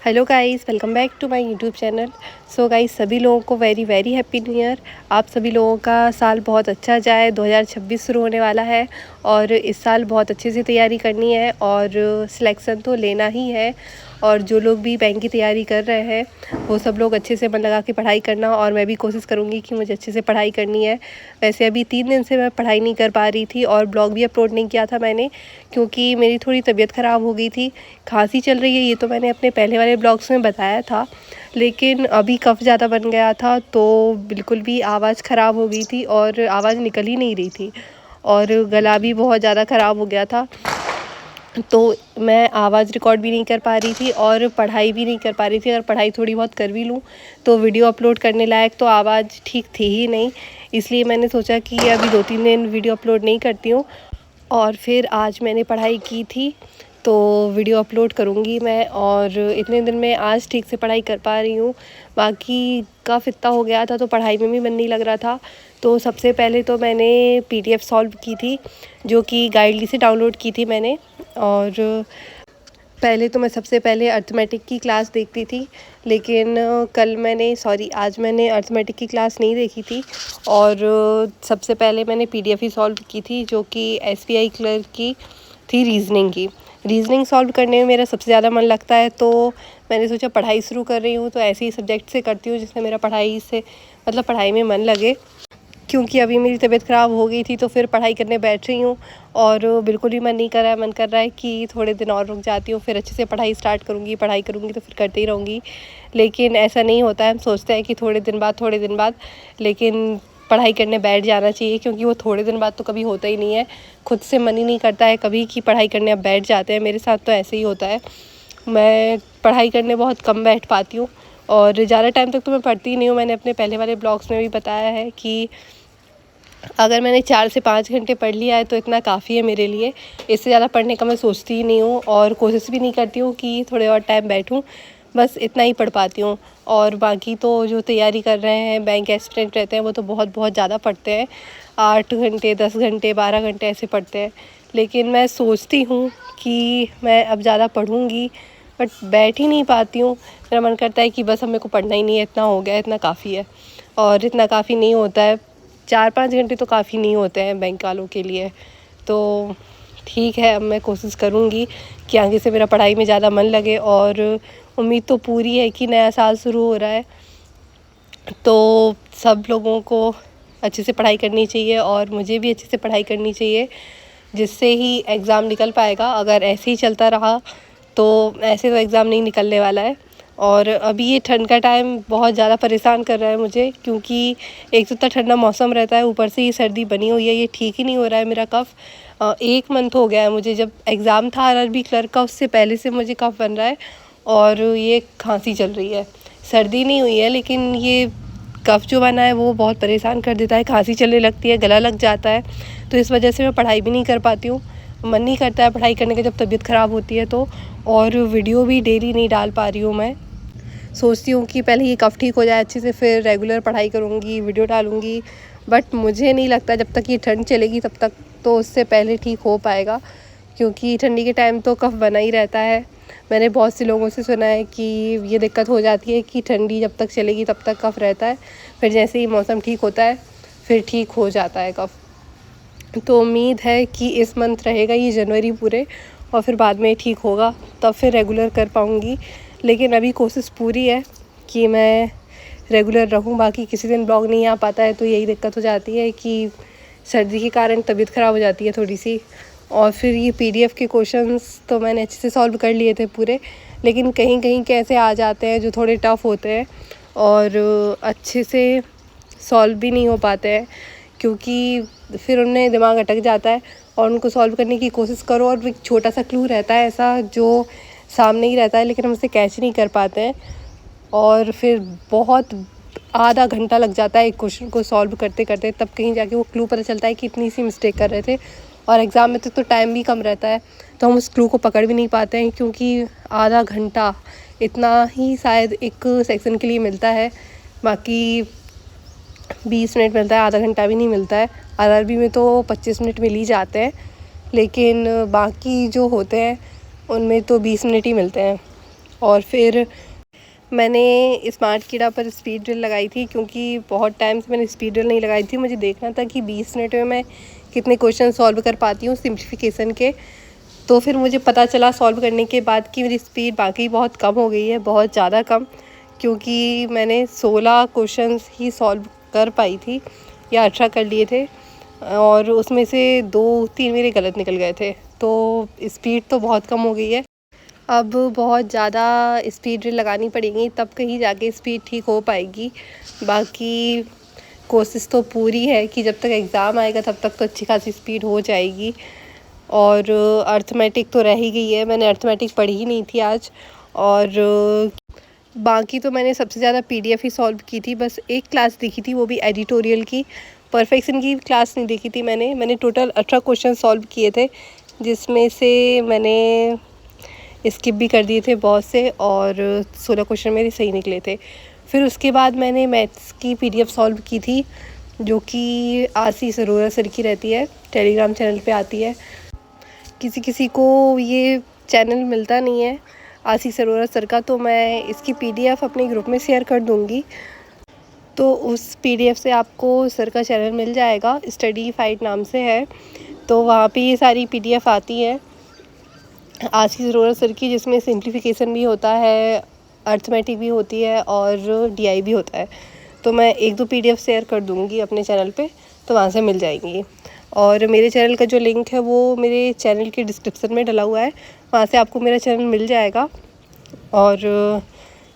Hello guys, welcome back to my YouTube channel. So guys, सभी लोगों को very very happy new year. आप सभी लोगों का साल बहुत अच्छा जाए। 2026 शुरू होने वाला है और इस साल बहुत अच्छे से तैयारी करनी है और सिलेक्शन तो लेना ही है। और जो लोग भी बैंक की तैयारी कर रहे हैं वो सब लोग अच्छे से मन लगा के पढ़ाई करना, और मैं भी कोशिश करूँगी कि मुझे अच्छे से पढ़ाई करनी है। वैसे अभी 3 दिन से मैं पढ़ाई नहीं कर पा रही थी और ब्लॉग भी अपलोड नहीं किया था मैंने, क्योंकि मेरी थोड़ी तबीयत ख़राब हो गई थी। खांसी चल रही है, ये तो मैंने अपने पहले वाले ब्लॉग्स में बताया था, लेकिन अभी कफ़ ज़्यादा बन गया था तो बिल्कुल भी आवाज़ ख़राब हो गई थी और आवाज़ निकल ही नहीं रही थी और गला भी बहुत ज़्यादा ख़राब हो गया था। तो मैं आवाज़ रिकॉर्ड भी नहीं कर पा रही थी और पढ़ाई भी नहीं कर पा रही थी। अगर पढ़ाई थोड़ी बहुत कर भी लूँ तो वीडियो अपलोड करने लायक तो आवाज़ ठीक थी ही नहीं। इसलिए मैंने सोचा कि अभी 2-3 दिन वीडियो अपलोड नहीं करती हूँ और फिर आज मैंने पढ़ाई की थी तो वीडियो अपलोड करूँगी मैं। और इतने दिन में आज ठीक से पढ़ाई कर पा रही हूँ। बाकी कफ़ इतना हो गया था तो पढ़ाई में भी मन नहीं लग रहा था। तो सबसे पहले तो मैंने पीडीएफ सॉल्व की थी, जो कि गाइडली से डाउनलोड की थी मैंने। और पहले तो मैं सबसे पहले अर्थमेटिक की क्लास देखती थी, लेकिन आज मैंने अर्थमेटिक की क्लास नहीं देखी थी और सबसे पहले मैंने पीडीएफ ही सॉल्व की थी, जो कि एसबीआई क्लर्क की थी, रीजनिंग की। रीजनिंग सॉल्व करने में मेरा सबसे ज़्यादा मन लगता है, तो मैंने सोचा पढ़ाई शुरू कर रही हूँ तो ऐसे ही सब्जेक्ट से करती हूँ जिससे मेरा पढ़ाई में मन लगे। क्योंकि अभी मेरी तबीयत ख़राब हो गई थी तो फिर पढ़ाई करने बैठ रही हूँ और बिल्कुल भी मन नहीं कर रहा है। मन कर रहा है कि थोड़े दिन और रुक जाती हूँ, फिर अच्छे से पढ़ाई स्टार्ट करूँगी। पढ़ाई करूँगी तो फिर करती ही रहूँगी, लेकिन ऐसा नहीं होता है। हम सोचते हैं कि थोड़े दिन बाद, लेकिन पढ़ाई करने बैठ जाना चाहिए, क्योंकि वो थोड़े दिन बाद तो कभी होता ही नहीं है। खुद से मन ही नहीं करता है कभी कि पढ़ाई करने अब बैठ जाते हैं। मेरे साथ तो ऐसे ही होता है। मैं पढ़ाई करने बहुत कम बैठ पाती हूँ और ज़्यादा टाइम तक तो मैं पढ़ती ही नहीं हूँ। मैंने अपने पहले वाले ब्लॉग्स में भी बताया है कि अगर मैंने 4 से 5 घंटे पढ़ लिया है तो इतना काफ़ी है मेरे लिए। इससे ज़्यादा पढ़ने का मैं सोचती ही नहीं हूँ और कोशिश भी नहीं करती हूँ कि थोड़े और टाइम बैठूँ। बस इतना ही पढ़ पाती हूँ। और बाकी तो जो तैयारी कर रहे हैं, बैंक एस्पिरेंट रहते हैं, वो तो बहुत बहुत ज़्यादा पढ़ते हैं। 8 घंटे, 10 घंटे, 12 घंटे ऐसे पढ़ते हैं। लेकिन मैं सोचती हूँ कि मैं अब ज़्यादा पढ़ूँगी, बट बैठ ही नहीं पाती हूँ। मेरा मन करता है कि बस अब मेरे को पढ़ना ही नहीं है, इतना हो गया, इतना काफ़ी है। और इतना काफ़ी नहीं होता है। 4-5 घंटे तो काफ़ी नहीं होते हैं बैंक वालों के लिए। तो ठीक है, अब मैं कोशिश करूँगी कि आगे से मेरा पढ़ाई में ज़्यादा मन लगे। और उम्मीद तो पूरी है कि नया साल शुरू हो रहा है तो सब लोगों को अच्छे से पढ़ाई करनी चाहिए और मुझे भी अच्छे से पढ़ाई करनी चाहिए, जिससे ही एग्ज़ाम निकल पाएगा। अगर ऐसे ही चलता रहा तो ऐसे तो एग्ज़ाम नहीं निकलने वाला है। और अभी ये ठंड का टाइम बहुत ज़्यादा परेशान कर रहा है मुझे, क्योंकि एक तो इतना ठंडा मौसम रहता है, ऊपर से ये सर्दी बनी हुई है। ये ठीक ही नहीं हो रहा है मेरा कफ़। 1 मंथ हो गया है मुझे, जब एग्ज़ाम था आरआरबी क्लर्क का उससे पहले से मुझे कफ़ बन रहा है और ये खांसी चल रही है। सर्दी नहीं हुई है, लेकिन ये कफ़ जो बना है वो बहुत परेशान कर देता है। खांसी चलने लगती है, गला लग जाता है, तो इस वजह से मैं पढ़ाई भी नहीं कर पाती हूँ। मन नहीं करता है पढ़ाई करने का जब तबीयत ख़राब होती है तो। और वीडियो भी डेली नहीं डाल पा रही हूँ मैं। सोचती हूँ कि पहले ये कफ़ ठीक हो जाए अच्छे से, फिर रेगुलर पढ़ाई करूँगी, वीडियो डालूँगी। बट मुझे नहीं लगता जब तक ये ठंड चलेगी तब तक तो उससे पहले ठीक हो पाएगा, क्योंकि ठंडी के टाइम तो कफ़ बना ही रहता है। मैंने बहुत से लोगों से सुना है कि ये दिक्कत हो जाती है कि ठंडी जब तक चलेगी तब तक कफ़ रहता है, फिर जैसे ही मौसम ठीक होता है फिर ठीक हो जाता है कफ़। तो उम्मीद है कि इस मंथ रहेगा ये जनवरी पूरे, और फिर बाद में ठीक होगा, तब फिर रेगुलर कर पाऊँगी। लेकिन अभी कोशिश पूरी है कि मैं रेगुलर रहूँ। बाकी किसी दिन ब्लॉग नहीं आ पाता है तो यही दिक्कत हो जाती है कि सर्दी के कारण तबीयत ख़राब हो जाती है थोड़ी सी। और फिर ये पीडीएफ के क्वेश्चंस तो मैंने अच्छे से सॉल्व कर लिए थे पूरे, लेकिन कहीं कहीं के ऐसे आ जाते हैं जो थोड़े टफ़ होते हैं और अच्छे से सॉल्व भी नहीं हो पाते हैं, क्योंकि फिर उनमें दिमाग अटक जाता है और उनको सॉल्व करने की कोशिश करो और एक छोटा सा क्लू रहता है ऐसा जो सामने ही रहता है, लेकिन हम उसे कैच नहीं कर पाते हैं। और फिर बहुत आधा घंटा लग जाता है एक क्वेश्चन को सॉल्व करते करते, तब कहीं जाके वो क्लू पता चलता है कि इतनी सी मिस्टेक कर रहे थे। और एग्ज़ाम में तो टाइम भी कम रहता है, तो हम उस क्लू को पकड़ भी नहीं पाते हैं, क्योंकि आधा घंटा इतना ही शायद एक सेक्शन के लिए मिलता है। बाकी 20 मिनट मिलता है, आधा घंटा भी नहीं मिलता है। आरआरबी में तो 25 मिनट मिल ही जाते हैं, लेकिन बाकी जो होते हैं उनमें तो 20 मिनट ही मिलते हैं। और फिर मैंने स्मार्ट कीड़ा पर स्पीड ड्रिल लगाई थी, क्योंकि बहुत टाइम से मैंने स्पीड ड्रिल नहीं लगाई थी। मुझे देखना था कि 20 मिनट में मैं कितने क्वेश्चन सॉल्व कर पाती हूँ सिंप्लीफिकेशन के। तो फिर मुझे पता चला सॉल्व करने के बाद कि मेरी स्पीड बाकी बहुत कम हो गई है, बहुत ज़्यादा कम, क्योंकि मैंने 16 क्वेश्चंस ही सॉल्व कर पाई थी या 18 कर लिए थे, और उसमें से 2-3 मेरे गलत निकल गए थे। तो स्पीड तो बहुत कम हो गई है। अब बहुत ज़्यादा स्पीड ड्रिल लगानी पड़ेगी, तब कहीं जाके स्पीड ठीक हो पाएगी। बाकी कोशिश तो पूरी है कि जब तक एग्ज़ाम आएगा तब तक तो अच्छी खासी स्पीड हो जाएगी। और अर्थमेटिक तो रह ही गई है, मैंने अर्थमेटिक पढ़ी ही नहीं थी आज। और बाकी तो मैंने सबसे ज़्यादा पीडीएफ ही सॉल्व की थी, बस एक क्लास देखी थी, वो भी एडिटोरियल की। परफेक्शन की क्लास नहीं देखी थी मैंने टोटल 18 क्वेश्चन सॉल्व किए थे, जिसमें से मैंने स्किप भी कर दिए थे बहुत से, और 16 क्वेश्चन मेरे सही निकले थे। फिर उसके बाद मैंने मैथ्स की पीडीएफ सॉल्व की थी, जो कि आशीष अरोरा सर की रहती है, टेलीग्राम चैनल पे आती है। किसी किसी को ये चैनल मिलता नहीं है आशीष अरोरा सर का, तो मैं इसकी पीडीएफ अपने ग्रुप में शेयर कर दूँगी। तो उस पीडीएफ से आपको सर का चैनल मिल जाएगा, स्टडी फाइट नाम से है। तो वहाँ पे ये सारी पीडीएफ आती है आशीष अरोरा सर की, जिसमें सिंप्लीफिकेशन भी होता है, अर्थमेटिक भी होती है और डीआई भी होता है। तो मैं 1-2 पीडीएफ शेयर कर दूँगी अपने चैनल पे, तो वहाँ से मिल जाएंगी। और मेरे चैनल का जो लिंक है वो मेरे चैनल के डिस्क्रिप्शन में डला हुआ है, वहाँ से आपको मेरा चैनल मिल जाएगा। और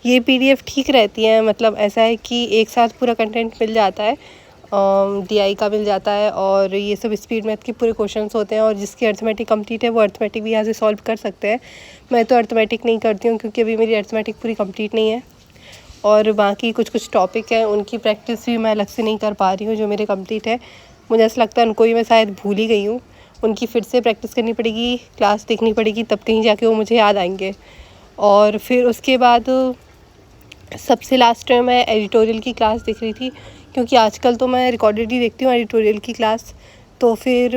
ये पीडीएफ ठीक रहती है, मतलब ऐसा है कि एक साथ पूरा कंटेंट मिल जाता है, डीआई का मिल जाता है, और ये सब स्पीड मैथ के पूरे क्वेश्चंस होते हैं। और जिसकी अर्थमेटिक कंप्लीट है वो अर्थमेटिक भी यहाँ से सॉल्व कर सकते हैं। मैं तो अर्थमेटिक नहीं करती हूँ, क्योंकि अभी मेरी अर्थमेटिक पूरी कंप्लीट नहीं है। और बाकी कुछ टॉपिक हैं, उनकी प्रैक्टिस भी मैं अलग से नहीं कर पा रही हूँ, जो मेरे कंप्लीट है। मुझे ऐसा लगता है उनको ही मैं शायद भूल ही गई हूँ, उनकी फिर से प्रैक्टिस करनी पड़ेगी, क्लास देखनी पड़ेगी, तब कहीं जाके वो मुझे याद आएंगे। और फिर उसके बाद सबसे लास्ट में मैं एडिटोरियल की क्लास देख रही थी, क्योंकि आजकल तो मैं रिकॉर्डेड ही देखती हूँ एडिटोरियल की क्लास। तो फिर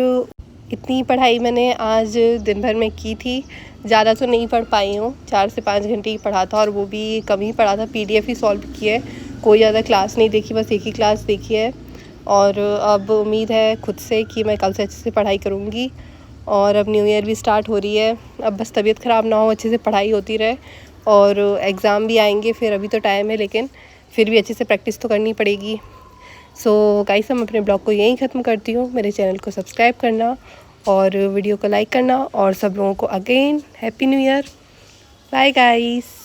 इतनी पढ़ाई मैंने आज दिन भर में की थी, ज़्यादा तो नहीं पढ़ पाई हूँ, 4 से 5 घंटे ही पढ़ा था, और वो भी कम ही पढ़ा था, पीडीएफ ही सॉल्व की है, कोई ज़्यादा क्लास नहीं देखी, बस एक ही क्लास देखी है। और अब उम्मीद है खुद से कि मैं कल से अच्छे से पढ़ाई करूँगी। और अब न्यू ईयर भी स्टार्ट हो रही है, अब बस तबीयत ख़राब ना हो, अच्छे से पढ़ाई होती रहे। और एग्ज़ाम भी आएंगे, फिर अभी तो टाइम है, लेकिन फिर भी अच्छे से प्रैक्टिस तो करनी पड़ेगी। सो गाइस, हम अपने ब्लॉग को यहीं ख़त्म करती हूँ। मेरे चैनल को सब्सक्राइब करना और वीडियो को लाइक करना, और सब लोगों को again happy new year. Bye guys.